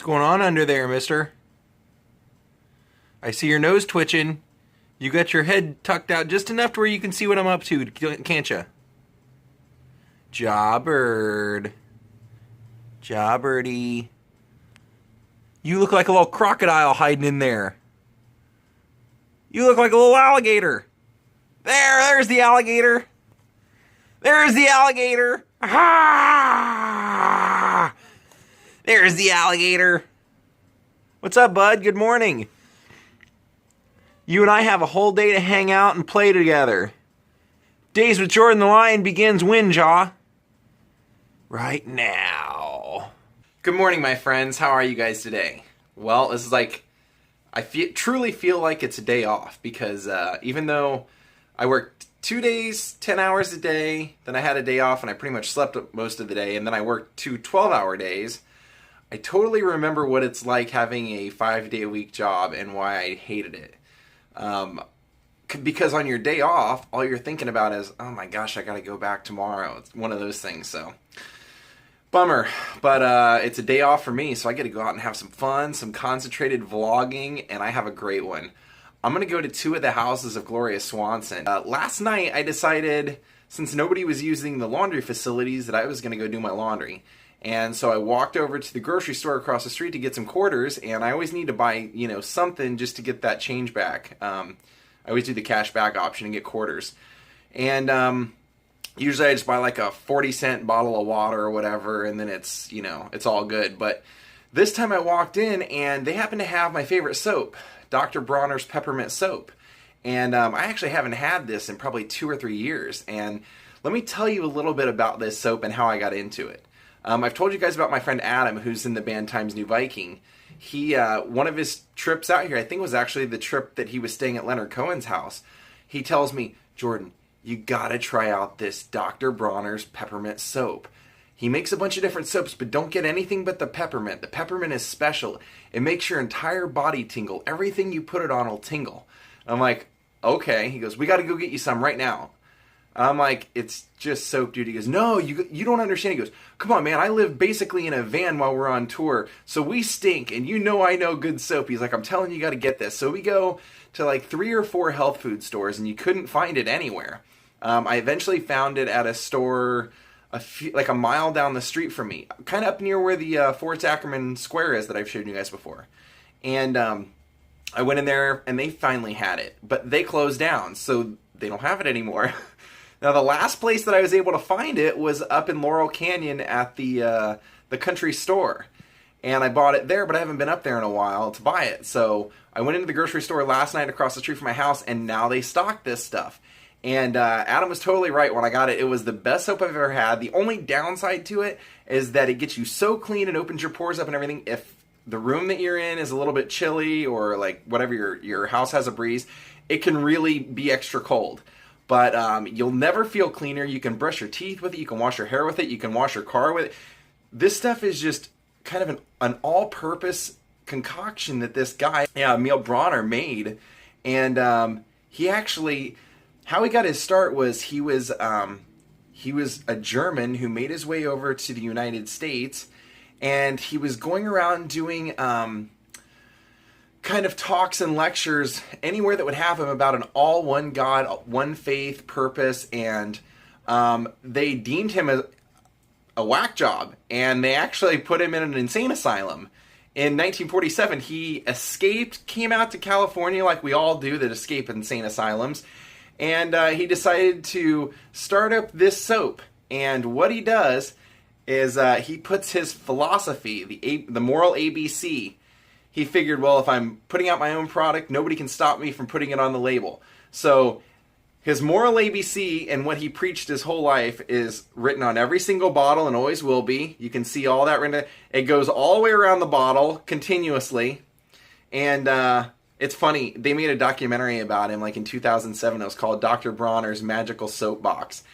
What's going on under there, mister? I see your nose twitching. You got your head tucked out just enough to where you can see what I'm up to, can't you? Jawbird. Jawbirdie. You look like a little crocodile hiding in there. You look like a little alligator. There's the alligator. There's the alligator. Ah! There's the alligator. What's up, bud? Good morning. You and I have a whole day to hang out and play together. Daze with Jordan the Lion begins Windjaw right now. Good morning, my friends. How are you guys today? Well, this is like, truly feel like it's a day off because even though I worked 2 days, 10 hours a day, then I had a day off and I pretty much slept most of the day, and then I worked 2 12-hour days, I totally remember what it's like having a 5-day-a-week job and why I hated it. Because on your day off, all you're thinking about is, oh my gosh, I gotta go back tomorrow. It's one of those things, so bummer. But it's a day off for me, so I get to go out and have some fun, some concentrated vlogging, and I have a great one. I'm gonna go to 2 of the houses of Gloria Swanson. Last night, I decided, since nobody was using the laundry facilities, that I was gonna go do my laundry. And so I walked over to the grocery store across the street to get some quarters, and I always need to buy, something just to get that change back. I always do the cash back option and get quarters. And usually I just buy like a 40-cent bottle of water or whatever, and then it's, it's all good. But this time I walked in, and they happen to have my favorite soap, Dr. Bronner's peppermint soap. And I actually haven't had this in probably 2 or 3 years. And let me tell you a little bit about this soap and how I got into it. I've told you guys about my friend Adam, who's in the band Times New Viking. He, one of his trips out here, I think was actually the trip that he was staying at Leonard Cohen's house. He tells me, Jordan, you gotta try out this Dr. Bronner's peppermint soap. He makes a bunch of different soaps, but don't get anything but the peppermint. The peppermint is special. It makes your entire body tingle. Everything you put it on will tingle. I'm like, okay. He goes, we gotta go get you some right now. I'm like, it's just soap, dude. He goes, no, you don't understand. He goes, come on, man. I live basically in a van while we're on tour, so we stink, and I know good soap. He's like, I'm telling you, got to get this. So we go to like 3 or 4 health food stores, and you couldn't find it anywhere. I eventually found it at a store like a mile down the street from me, kind of up near where the Fort Ackerman Square is that I've showed you guys before. And I went in there, and they finally had it, but they closed down, so they don't have it anymore. Now, the last place that I was able to find it was up in Laurel Canyon at the country store. And I bought it there, but I haven't been up there in a while to buy it. So I went into the grocery store last night across the street from my house, and now they stock this stuff. And Adam was totally right when I got it. It was the best soap I've ever had. The only downside to it is that it gets you so clean and opens your pores up and everything. If the room that you're in is a little bit chilly or like whatever, your house has a breeze, it can really be extra cold. But you'll never feel cleaner. You can brush your teeth with it. You can wash your hair with it. You can wash your car with it. This stuff is just kind of an all-purpose concoction that this guy, Emil Bronner, made. And he actually, how he got his start was he was a German who made his way over to the United States. And he was going around doing kind of talks and lectures anywhere that would have him about an all one God, one faith, purpose, and they deemed him a whack job, and they actually put him in an insane asylum. In 1947, he escaped, came out to California like we all do that escape insane asylums, and he decided to start up this soap. And what he does is he puts his philosophy, the moral ABC. He figured, well, if I'm putting out my own product, nobody can stop me from putting it on the label. So his moral ABC and what he preached his whole life is written on every single bottle and always will be. You can see all that written. It goes all the way around the bottle continuously. And it's funny. They made a documentary about him like in 2007. It was called Dr. Bronner's Magical Soap Box.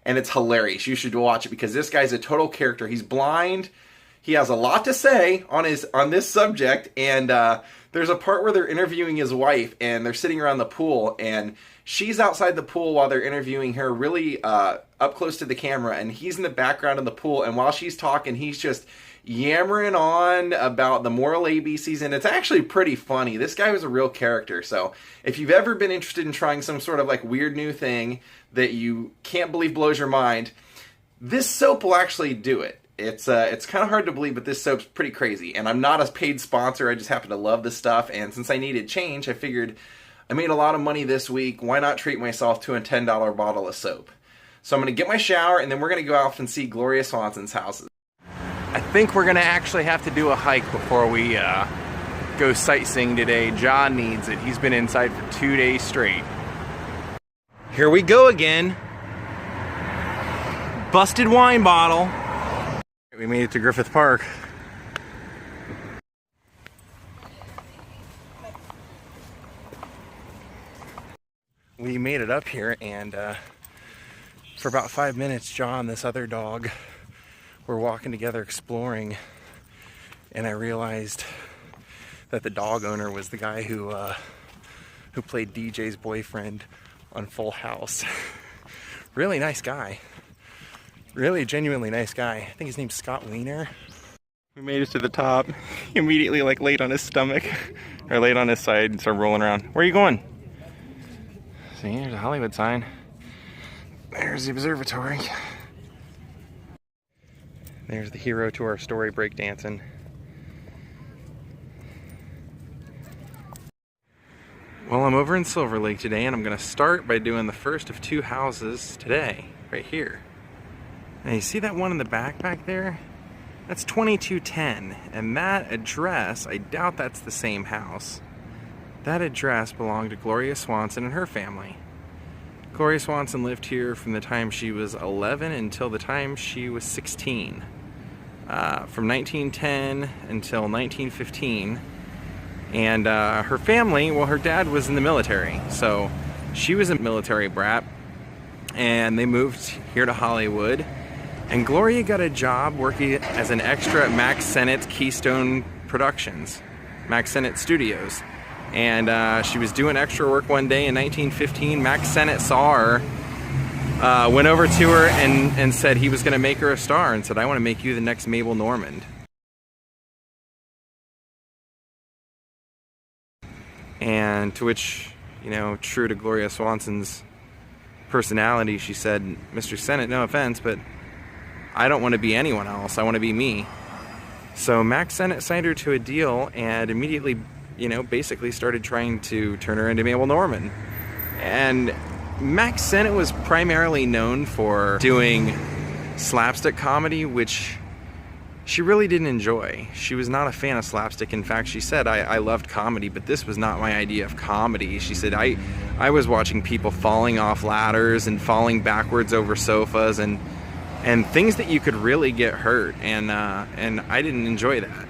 And it's hilarious. You should watch it because this guy's a total character. He's blind. He has a lot to say on this subject, and there's a part where they're interviewing his wife, and they're sitting around the pool, and she's outside the pool while they're interviewing her really up close to the camera, and he's in the background of the pool, and while she's talking, he's just yammering on about the moral ABCs, and it's actually pretty funny. This guy was a real character, so if you've ever been interested in trying some sort of like weird new thing that you can't believe blows your mind, this soap will actually do it. It's kind of hard to believe, but this soap's pretty crazy. And I'm not a paid sponsor. I just happen to love this stuff. And since I needed change, I figured I made a lot of money this week. Why not treat myself to a $10 bottle of soap? So I'm going to get my shower, and then we're going to go out and see Gloria Swanson's house. I think we're going to actually have to do a hike before we go sightseeing today. John needs it. He's been inside for 2 days straight. Here we go again. Busted wine bottle. We made it to Griffith Park. We made it up here, and for about 5 minutes, John, this other dog, were walking together exploring, and I realized that the dog owner was the guy who played DJ's boyfriend on Full House. Really nice guy. Really genuinely nice guy. I think his name's Scott Wiener. We made it to the top. He immediately laid on his stomach, or laid on his side and started rolling around. Where are you going? See, there's a Hollywood sign. There's the observatory. There's the hero to our story, breakdancing. Well, I'm over in Silver Lake today, and I'm going to start by doing the first of 2 houses today, right here. Now, you see that one in the back there? That's 2210, and that address, I doubt that's the same house. That address belonged to Gloria Swanson and her family. Gloria Swanson lived here from the time she was 11 until the time she was 16. From 1910 until 1915. And her family, well, her dad was in the military, so she was a military brat, and they moved here to Hollywood. And Gloria got a job working as an extra at Max Sennett's Keystone Productions, Max Sennett Studios. And she was doing extra work one day in 1915. Max Sennett saw her, went over to her and said he was going to make her a star, and said, "I want to make you the next Mabel Normand." And to which, you know, true to Gloria Swanson's personality, she said, "Mr. Sennett, no offense, but I don't want to be anyone else. I want to be me." So Max Sennett signed her to a deal and immediately, you know, basically started trying to turn her into Mabel Normand. And Max Sennett was primarily known for doing slapstick comedy, which she really didn't enjoy. She was not a fan of slapstick. In fact, she said, I loved comedy, but this was not my idea of comedy. She said, I was watching people falling off ladders and falling backwards over sofas and things that you could really get hurt, and I didn't enjoy that.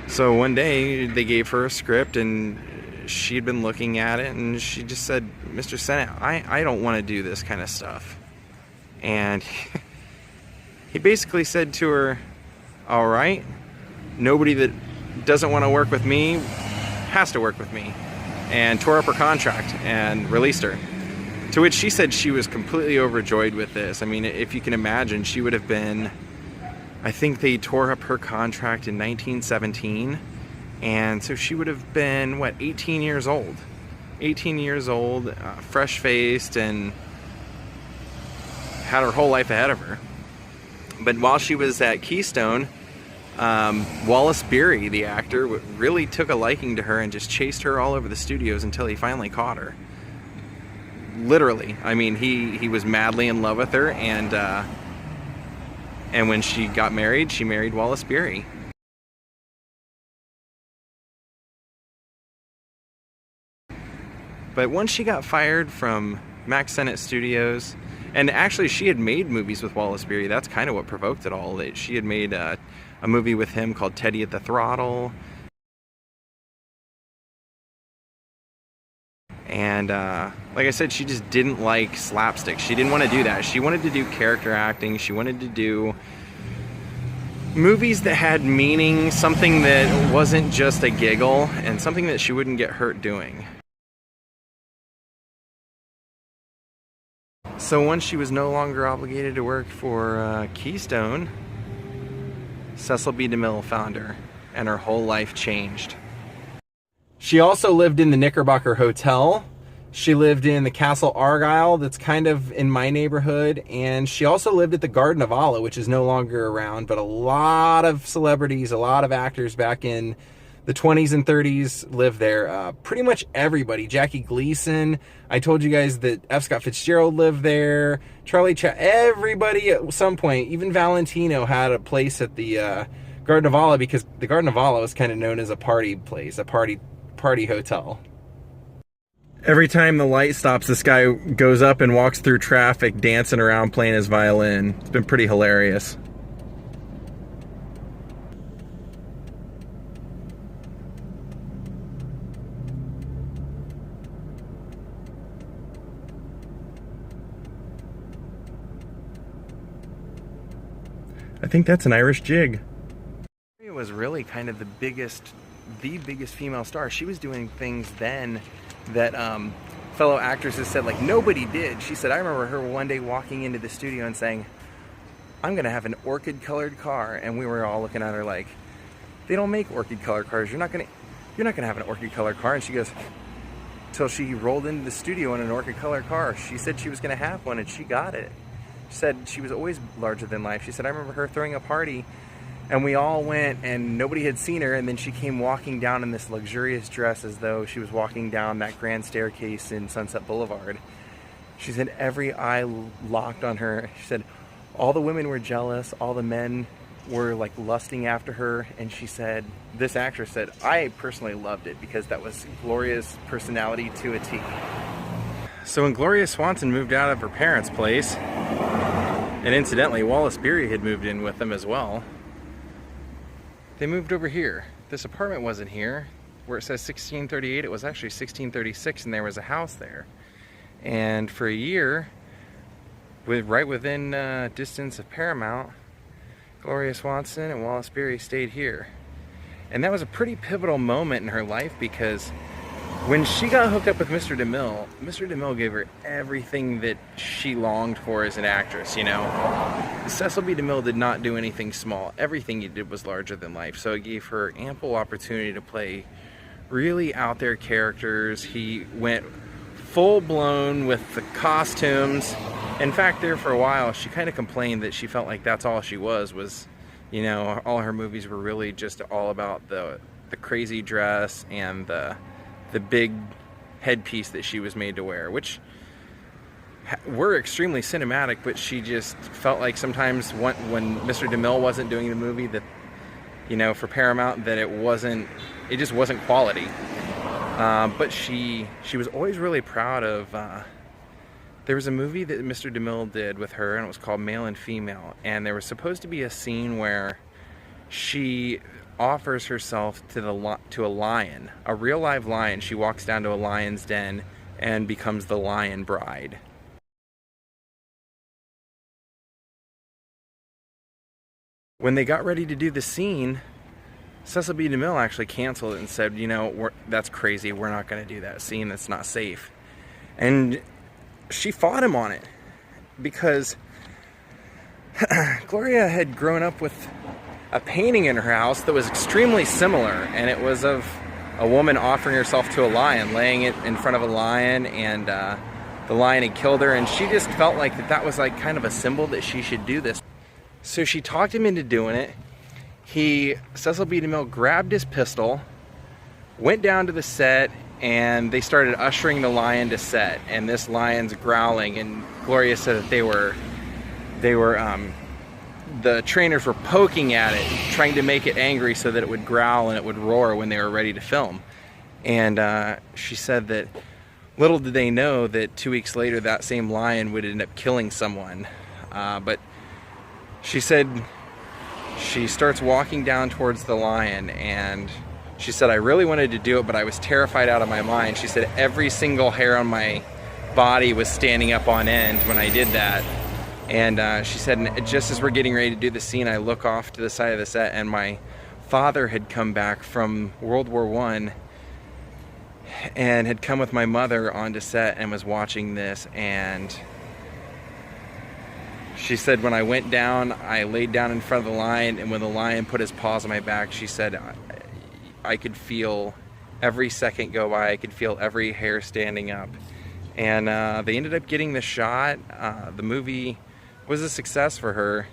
So one day they gave her a script, and she'd been looking at it, and she just said, "Mr. Sennett, I don't want to do this kind of stuff." And he basically said to her, "All right, nobody that doesn't want to work with me has to work with me," and tore up her contract and released her. To which she said she was completely overjoyed with this. I mean, if you can imagine, she would have been, I think they tore up her contract in 1917, and so she would have been, what, 18 years old? 18 years old, fresh-faced, and had her whole life ahead of her. But while she was at Keystone, Wallace Beery, the actor, really took a liking to her and just chased her all over the studios until he finally caught her. Literally. I mean, he was madly in love with her, and when she got married, she married Wallace Beery. But once she got fired from Max Sennett Studios, and actually she had made movies with Wallace Beery, that's kind of what provoked it all. She had made a movie with him called Teddy at the Throttle. And like I said, she just didn't like slapstick. She didn't want to do that. She wanted to do character acting. She wanted to do movies that had meaning, something that wasn't just a giggle, and something that she wouldn't get hurt doing. So once she was no longer obligated to work for Keystone, Cecil B. DeMille found her, and her whole life changed. She also lived in the Knickerbocker Hotel. She lived in the Castle Argyle, that's kind of in my neighborhood, and she also lived at the Garden of Allah, which is no longer around, but a lot of celebrities, a lot of actors back in the 20s and 30s lived there. Pretty much everybody. Jackie Gleason. I told you guys that F. Scott Fitzgerald lived there. Charlie everybody at some point, even Valentino had a place at the Garden of Allah, because the Garden of Allah was kind of known as a party place, a party hotel. Every time the light stops, this guy goes up and walks through traffic dancing around playing his violin. It's been pretty hilarious. I think that's an Irish jig. It was really kind of the biggest female star. She was doing things then that fellow actresses said like nobody did. She said, I remember her one day walking into the studio and saying, I'm gonna have an orchid colored car, and we were all looking at her like, they don't make orchid colored cars, you're not gonna have an orchid colored car. And she goes, till she rolled into the studio in an orchid colored car. She said she was gonna have one, and she got it. She said she was always larger than life. She said, I remember her throwing a party and we all went and nobody had seen her, and then she came walking down in this luxurious dress as though she was walking down that grand staircase in Sunset Boulevard. She said every eye locked on her. She said all the women were jealous, all the men were like lusting after her, and she said, this actress said, I personally loved it because that was Gloria's personality to a T. So when Gloria Swanson moved out of her parents' place, and incidentally Wallace Beery had moved in with them as well, they moved over here. This apartment wasn't here. Where it says 1638, it was actually 1636, and there was a house there. And for a year, right within distance of Paramount, Gloria Swanson and Wallace Beery stayed here. And that was a pretty pivotal moment in her life, because when she got hooked up with Mr. DeMille gave her everything that she longed for as an actress, you know. Cecil B. DeMille did not do anything small. Everything he did was larger than life. So it gave her ample opportunity to play really out there characters. He went full blown with the costumes. In fact, there for a while, she kind of complained that she felt like that's all she was, you know, all her movies were really just all about the crazy dress and the big headpiece that she was made to wear, which were extremely cinematic, but she just felt like sometimes when Mr. DeMille wasn't doing the movie, that, you know, for Paramount, that it just wasn't quality. But she was always really proud of, there was a movie that Mr. DeMille did with her, and it was called Male and Female, and there was supposed to be a scene where she offers herself to a lion, a real live lion. She walks down to a lion's den and becomes the lion bride. When they got ready to do the scene, Cecil B. DeMille actually canceled it and said, you know, that's crazy, we're not going to do that scene, that's not safe. And she fought him on it, because Gloria had grown up with a painting in her house that was extremely similar, and it was of a woman offering herself to a lion, laying it in front of a lion, and the lion had killed her, and she just felt like that was like kind of a symbol that she should do this. So she talked him into doing it. Cecil B. DeMille grabbed his pistol, went down to the set, and they started ushering the lion to set, and this lion's growling, and Gloria said that the trainers were poking at it, trying to make it angry so that it would growl and it would roar when they were ready to film. And she said that little did they know that 2 weeks later that same lion would end up killing someone. But she said she starts walking down towards the lion, and she said, I really wanted to do it, but I was terrified out of my mind. She said every single hair on my body was standing up on end when I did that. And she said, just as we're getting ready to do the scene, I look off to the side of the set, and my father had come back from World War I and had come with my mother onto set and was watching this, and She said, when I went down, I laid down in front of the lion, and when the lion put his paws on my back, she said, I could feel every second go by, I could feel every hair standing up. And they ended up getting the shot. The movie was a success for her,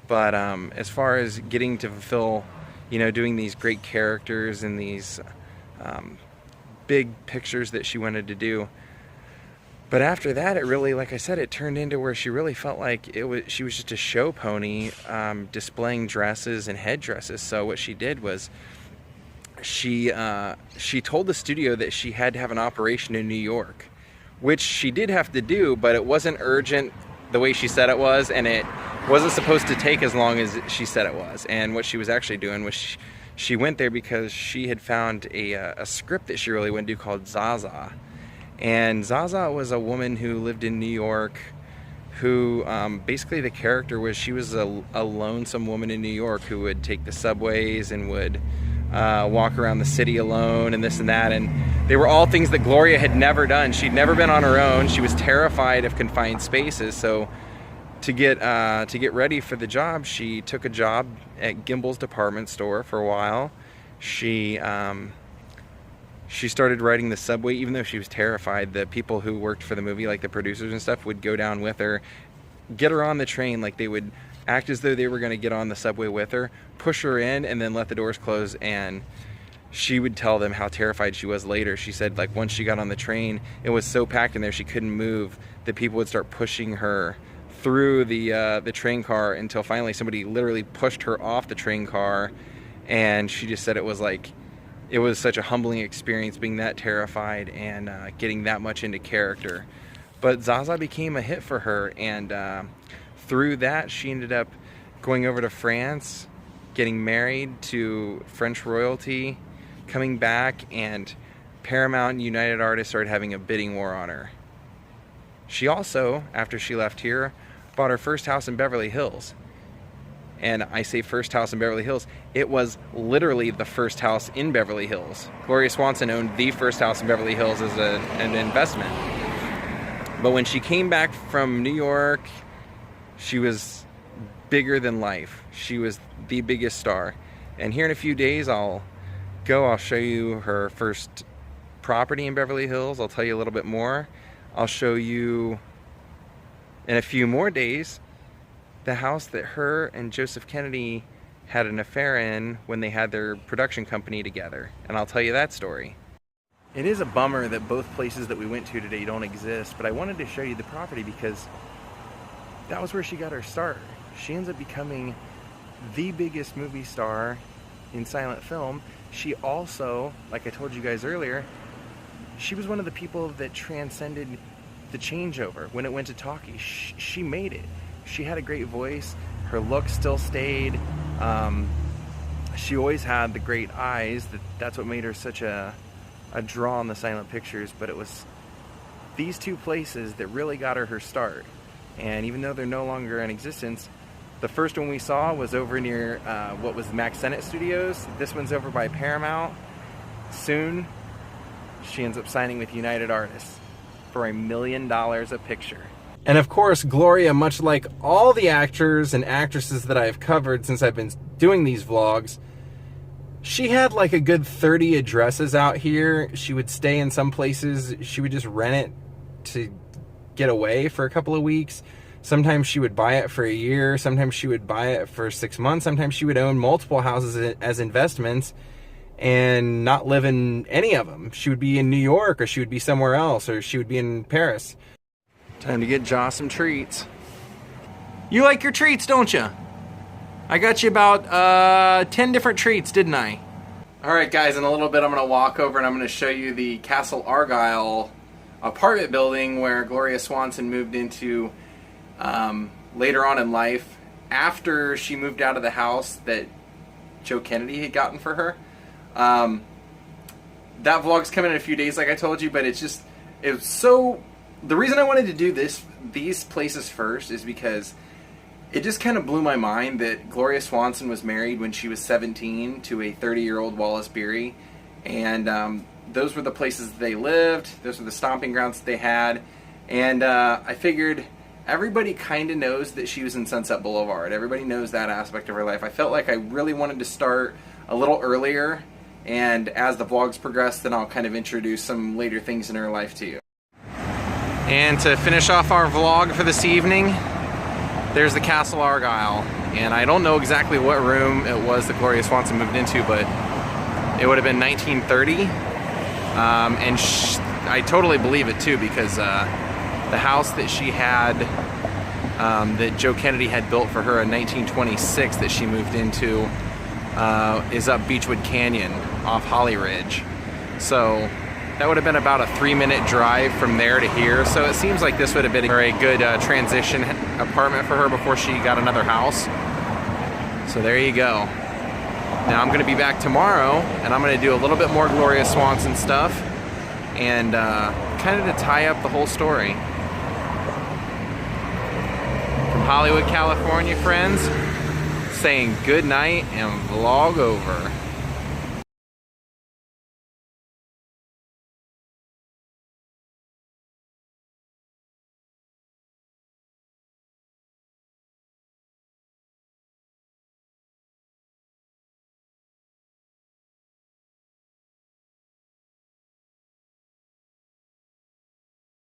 but as far as getting to fulfill, you know, doing these great characters and these big pictures that she wanted to do. But after that, it really, like I said, it turned into where she really felt like she was just a show pony, displaying dresses and headdresses. So what she did was she told the studio that she had to have an operation in New York, which she did have to do, but it wasn't urgent the way she said it was, and it wasn't supposed to take as long as she said it was. And what she was actually doing was she went there because she had found a script that she really wanted to do called Zaza. And Zaza was a woman who lived in New York, who basically the character was, she was a lonesome woman in New York who would take the subways and would walk around the city alone and this and that. And they were all things that Gloria had never done. She'd never been on her own. She was terrified of confined spaces. So to get ready for the job, she took a job at Gimbel's department store for a while. She started riding the subway, even though she was terrified. The people who worked for the movie, like the producers and stuff, would go down with her, get her on the train, like they would act as though they were going to get on the subway with her, push her in, and then let the doors close, and she would tell them how terrified she was later. She said, like, once she got on the train, it was so packed in there she couldn't move, that people would start pushing her through the train car until finally somebody literally pushed her off the train car. And she just said it was like, it was such a humbling experience being that terrified and getting that much into character. But Zaza became a hit for her, and through that she ended up going over to France, getting married to French royalty, coming back, and Paramount and United Artists started having a bidding war on her. She also, after she left here, bought her first house in Beverly Hills. And I say first house in Beverly Hills, it was literally the first house in Beverly Hills. Gloria Swanson owned the first house in Beverly Hills as an investment. But when she came back from New York, she was bigger than life. She was the biggest star. And here in a few days, I'll show you her first property in Beverly Hills. I'll tell you a little bit more. I'll show you in a few more days the house that her and Joseph Kennedy had an affair in when they had their production company together. And I'll tell you that story. It is a bummer that both places that we went to today don't exist, but I wanted to show you the property because that was where she got her start. She ends up becoming the biggest movie star in silent film. She also, like I told you guys earlier, she was one of the people that transcended the changeover. When it went to talkie, she made it. She had a great voice. Her look still stayed. She always had the great eyes. That's what made her such a draw on the silent pictures. But it was these two places that really got her start. And even though they're no longer in existence, the first one we saw was over near what was Max Sennett Studios. This one's over by Paramount. Soon, she ends up signing with United Artists for $1 million a picture. And of course, Gloria, much like all the actors and actresses that I've covered since I've been doing these vlogs, she had like a good 30 addresses out here. She would stay in some places. She would just rent it to get away for a couple of weeks. Sometimes she would buy it for a year. Sometimes she would buy it for 6 months. Sometimes she would own multiple houses as investments and not live in any of them. She would be in New York, or she would be somewhere else, or she would be in Paris. Time to get Joss some treats. You like your treats, don't you? I got you about 10 different treats, didn't I? Alright guys, in a little bit I'm going to walk over and I'm going to show you the Castle Argyle apartment building where Gloria Swanson moved into later on in life, after she moved out of the house that Joe Kennedy had gotten for her. That vlog's coming in a few days, like I told you, but it was so... The reason I wanted to do these places first is because it just kind of blew my mind that Gloria Swanson was married when she was 17 to a 30-year-old Wallace Beery, and those were the places they lived, those were the stomping grounds that they had, and I figured everybody kind of knows that she was in Sunset Boulevard. Everybody knows that aspect of her life. I felt like I really wanted to start a little earlier, and as the vlogs progress, then I'll kind of introduce some later things in her life to you. And to finish off our vlog for this evening, there's the Castle Argyle. And I don't know exactly what room it was that Gloria Swanson moved into, but it would have been 1930. And I totally believe it too, because the house that she had, that Joe Kennedy had built for her in 1926 that she moved into, is up Beechwood Canyon off Holly Ridge. So that would have been about a 3-minute drive from there to here. So it seems like this would have been a very good transition apartment for her before she got another house. So there you go. Now I'm going to be back tomorrow, and I'm going to do a little bit more Gloria Swanson stuff, and kind of to tie up the whole story. From Hollywood, California, friends, saying good night and vlog over.